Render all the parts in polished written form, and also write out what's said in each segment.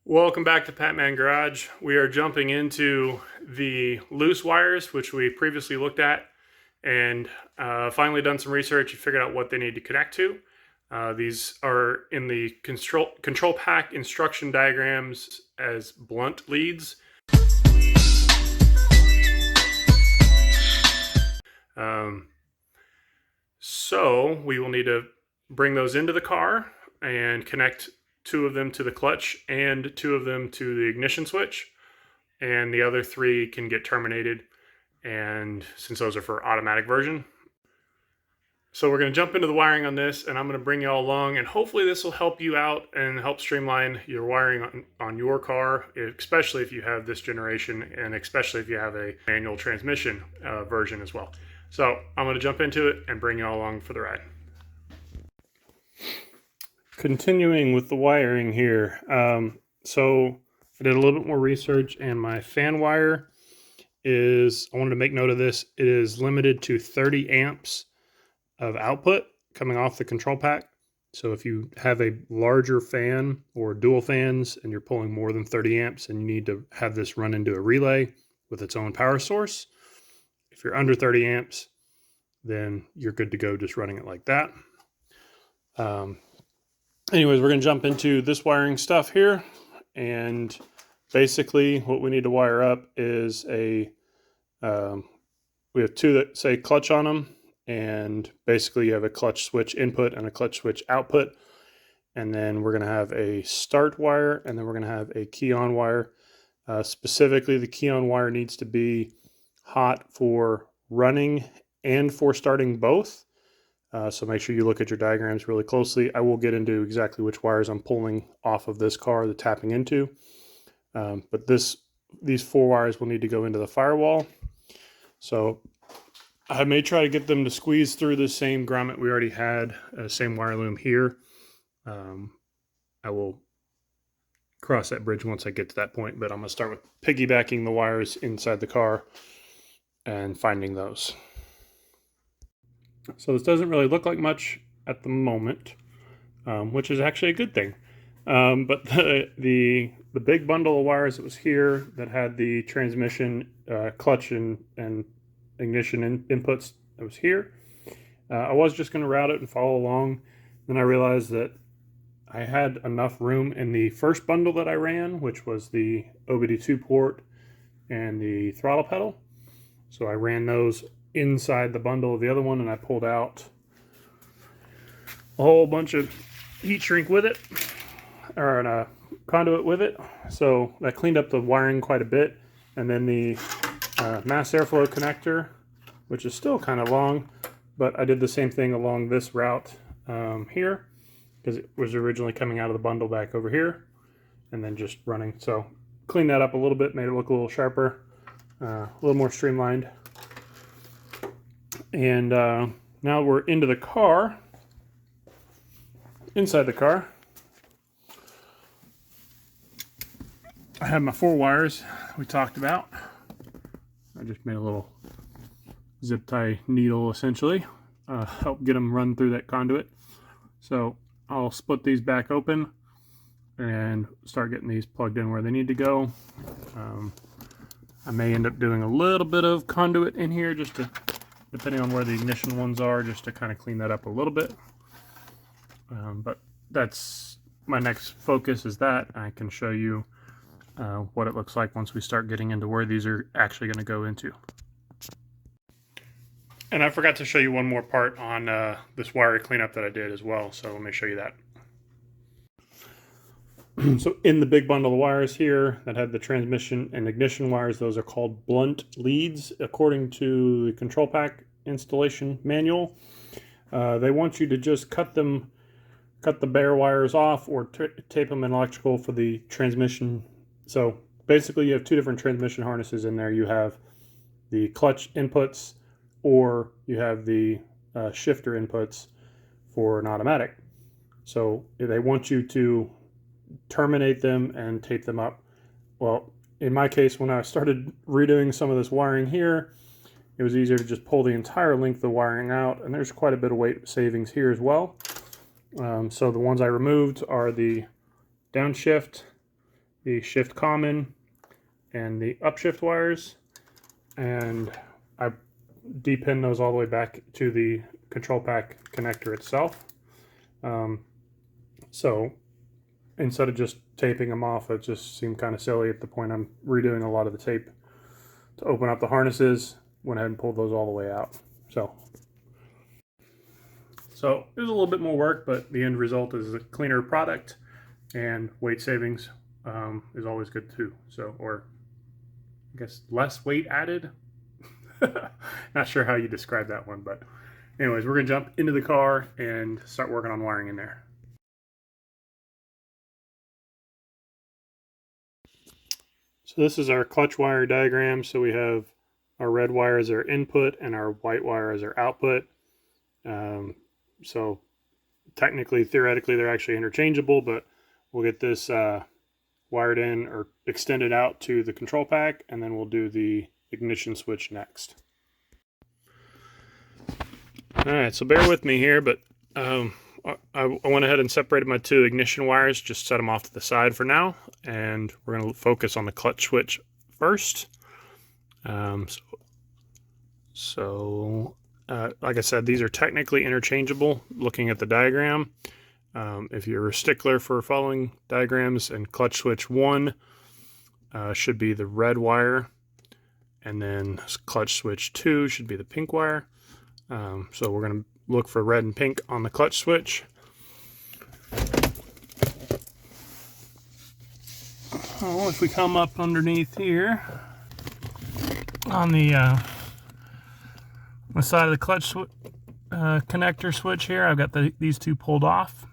Welcome back to Patman Garage. We are jumping into the loose wires, which we previously looked at, and finally done some research and figured out what they need to connect to. These are in the control pack instruction diagrams as blunt leads. So we will need to bring those into the car and connect two of them to the clutch and two of them to the ignition switch, and the other three can get terminated, and since those are for automatic version. So we're going to jump into the wiring on this, and I'm going to bring you all along, and hopefully this will help you out and help streamline your wiring on your car, especially if you have this generation, and especially if you have a manual transmission version as well. So I'm going to jump into it and bring you all along for the ride. Continuing with the wiring here, so I did a little bit more research, and my fan wire is, I wanted to make note of this, it is limited to 30 amps of output coming off the control pack. So if you have a larger fan or dual fans and you're pulling more than 30 amps and you need to have this run into a relay with its own power source, if you're under 30 amps, then you're good to go just running it like that. Anyways, we're going to jump into this wiring stuff here, and basically what we need to wire up is we have two that say clutch on them, and basically you have a clutch switch input and a clutch switch output, and then we're going to have a start wire, and then we're going to have a key on wire. Specifically, the key on wire needs to be hot for running and for starting both. So make sure you look at your diagrams really closely. I will get into exactly which wires I'm pulling off of this car, the tapping into. But these four wires will need to go into the firewall. So I may try to get them to squeeze through the same grommet we already had, same wire loom here. I will cross that bridge once I get to that point, but I'm going to start with piggybacking the wires inside the car and finding those. So this doesn't really look like much at the moment, which is actually a good thing. But the big bundle of wires that was here that had the transmission, clutch, and ignition inputs that was here, I was just going to route it and follow along. Then I realized that I had enough room in the first bundle that I ran, which was the OBD2 port and the throttle pedal. So I ran those inside the bundle of the other one, and I pulled out a whole bunch of heat shrink with it, or a conduit with it. So that cleaned up the wiring quite a bit. And then the mass airflow connector, which is still kind of long, but I did the same thing along this route here, because it was originally coming out of the bundle back over here and then just running. So cleaned that up a little bit, made it look a little sharper, a little more streamlined. And now we're into the car, inside the car. I have my four wires we talked about. I just made a little zip tie needle, essentially, help get them run through that conduit. So I'll split these back open and start getting these plugged in where they need to go. I may end up doing a little bit of conduit in here, just to, depending on where the ignition ones are, just to kind of clean that up a little bit. But that's my next focus, is that I can show you what it looks like once we start getting into where these are actually going to go into. And I forgot to show you one more part on this wire cleanup that I did as well, so let me show you that. So in the big bundle of wires here that had the transmission and ignition wires, those are called blunt leads according to the control pack installation manual. They want you to just cut the bare wires off or tape them in electrical for the transmission. So basically you have two different transmission harnesses in there. You have the clutch inputs, or you have the shifter inputs for an automatic. So they want you to terminate them and tape them up. Well, in my case, when I started redoing some of this wiring here, it was easier to just pull the entire length of wiring out, and there's quite a bit of weight savings here as well. So the ones I removed are the downshift the shift common and the upshift wires, and I depin those all the way back to the control pack connector itself. So instead of just taping them off, it just seemed kind of silly at the point I'm redoing a lot of the tape to open up the harnesses. Went ahead and pulled those all the way out. So it was a little bit more work, but the end result is a cleaner product, and weight savings is always good too. So, or I guess less weight added. Not sure how you describe that one, but anyways, we're gonna jump into the car and start working on wiring in there. So this is our clutch wire diagram. So we have our red wire as our input and our white wire as our output. So technically, theoretically, they're actually interchangeable, but we'll get this wired in or extended out to the control pack, and then we'll do the ignition switch next. All right, so bear with me here, but I went ahead and separated my two ignition wires, just set them off to the side for now, and we're going to focus on the clutch switch first. Like I said, these are technically interchangeable looking at the diagram. If you're a stickler for following diagrams, and clutch switch 1 should be the red wire, and then clutch switch 2 should be the pink wire. So we're going to look for red and pink on the clutch switch. Oh, if we come up underneath here on the side of the clutch connector switch here, I've got these two pulled off.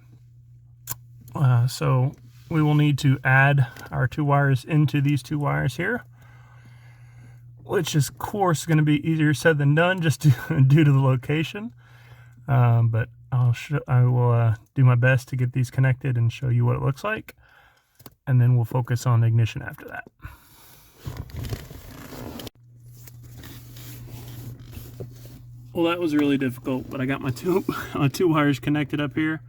So we will need to add our two wires into these two wires here, which is, of course, going to be easier said than done just due to the location. But I will do my best to get these connected and show you what it looks like, and then we'll focus on ignition after that. Well, that was really difficult, but I got my two wires connected up here.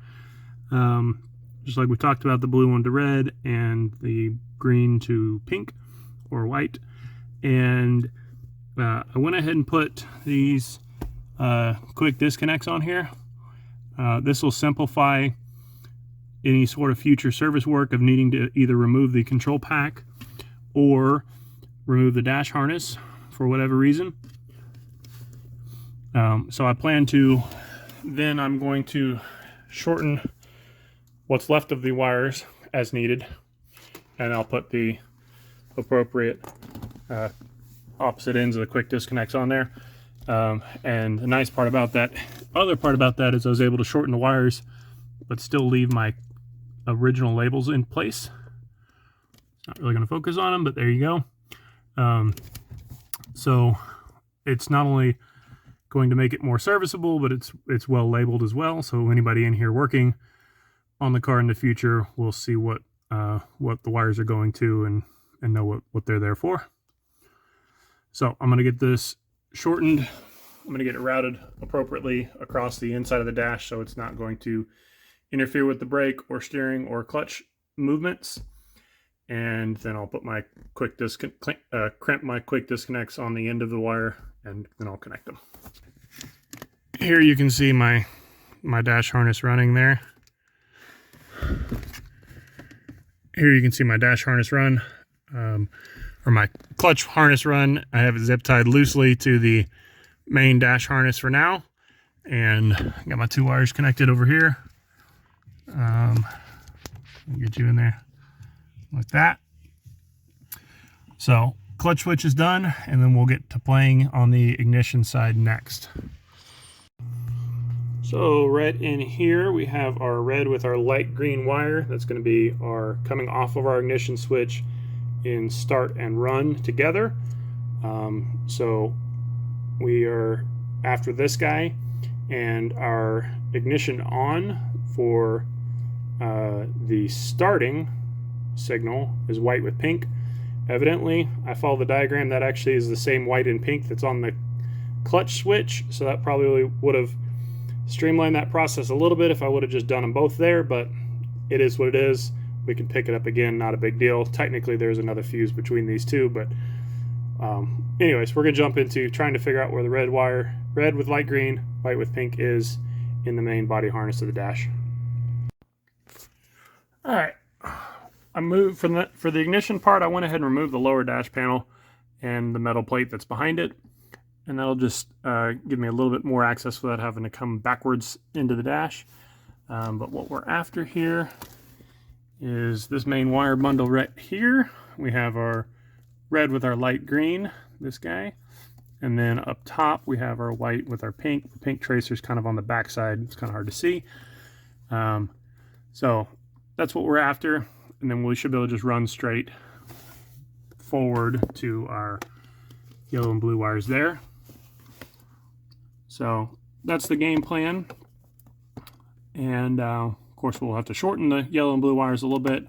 Just like we talked about, the blue one to red and the green to pink or white. And I went ahead and put these quick disconnects on here. This will simplify any sort of future service work of needing to either remove the control pack or remove the dash harness for whatever reason. So I plan to, then I'm going to shorten what's left of the wires as needed, and I'll put the appropriate opposite ends of the quick disconnects on there. And the nice part about that, other part about that, is I was able to shorten the wires but still leave my original labels in place. Not really going to focus on them, but there you go. So it's not only going to make it more serviceable, but it's well labeled as well, so anybody in here working on the car in the future will see what the wires are going to and know what they're there for. So I'm going to get this shortened. I'm going to get it routed appropriately across the inside of the dash so it's not going to interfere with the brake or steering or clutch movements. And then I'll put my crimp my quick disconnects on the end of the wire, and then I'll connect them. Here you can see my dash harness running there. Here you can see my dash harness run, or my clutch harness run. I have it zip tied loosely to the main dash harness for now, and I got my two wires connected over here. Get you in there like that. So clutch switch is done, and then we'll get to playing on the ignition side next. So right in here we have our red with our light green wire. That's going to be our coming off of our ignition switch in start and run together. So we are after this guy, and our ignition on for the starting signal is white with pink. Evidently, I follow the diagram, that actually is the same white and pink that's on the clutch switch, so that probably would have streamlined that process a little bit if I would have just done them both there, but it is what it is. we can pick it up again, not a big deal. Technically there's another fuse between these two, but anyways, we're gonna jump into trying to figure out where the red with light green, white with pink is in the main body harness of the dash. All right, I moved for the ignition part. I went ahead and removed the lower dash panel and the metal plate that's behind it, and that'll just give me a little bit more access without having to come backwards into the dash. But what we're after here is this main wire bundle right here. We have our red with our light green, this guy, and then up top we have our white with our pink. The pink tracer's kind of on the back side. It's kind of hard to see. So that's what we're after, and then we should be able to just run straight forward to our yellow and blue wires there. So that's the game plan, and of course we'll have to shorten the yellow and blue wires a little bit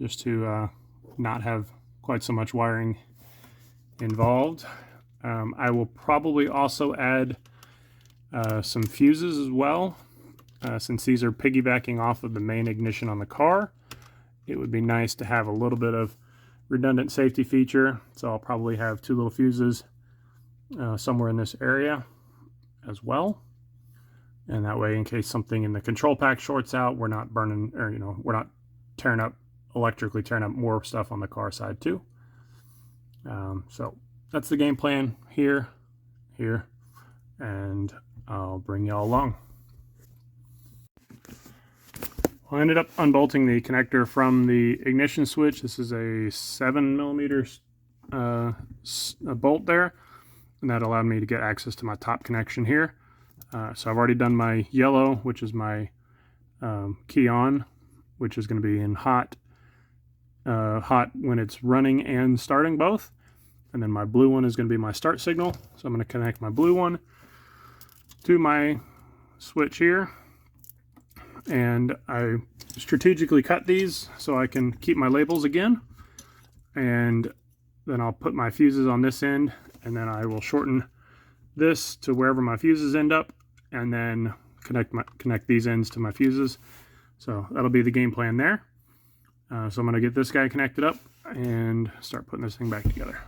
just to not have quite so much wiring involved. I will probably also add some fuses as well. Since these are piggybacking off of the main ignition on the car, it would be nice to have a little bit of redundant safety feature. So I'll probably have 2 little fuses somewhere in this area as well. And that way, in case something in the control pack shorts out, we're not burning, or we're not electrically tearing up more stuff on the car side too. So that's the game plan here, and I'll bring y'all along. I ended up unbolting the connector from the ignition switch. This is a 7mm bolt there, and that allowed me to get access to my top connection here. So I've already done my yellow, which is my key on, which is going to be in hot when it's running and starting both. And then my blue one is going to be my start signal. So I'm going to connect my blue one to my switch here. And I strategically cut these so I can keep my labels again. And then I'll put my fuses on this end, and then I will shorten this to wherever my fuses end up, and then connect these ends to my fuses. So that'll be the game plan there. So I'm going to get this guy connected up and start putting this thing back together.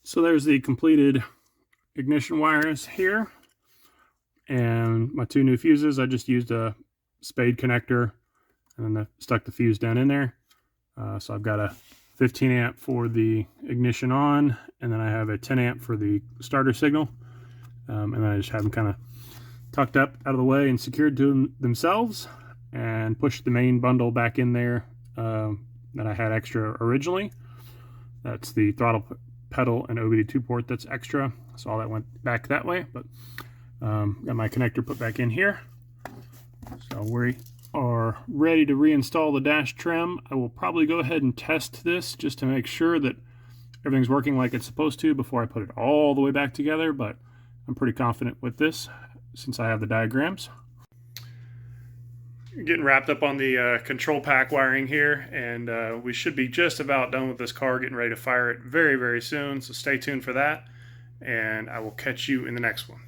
So there's the completed ignition wires here, and my 2 new fuses. I just used a spade connector and then stuck the fuse down in there. So I've got a 15 amp for the ignition on, and then I have a 10 amp for the starter signal. And then I just have them kind of tucked up out of the way and secured to themselves, and pushed the main bundle back in there that I had extra originally. That's the throttle pedal and OBD2 port that's extra, so all that went back that way. But got my connector put back in here, so we are ready to reinstall the dash trim. I will probably go ahead and test this just to make sure that everything's working like it's supposed to before I put it all the way back together, but I'm pretty confident with this since I have the diagrams. Getting wrapped up on the control pack wiring here, and we should be just about done with this car, getting ready to fire it very, very soon, so stay tuned for that, and I will catch you in the next one.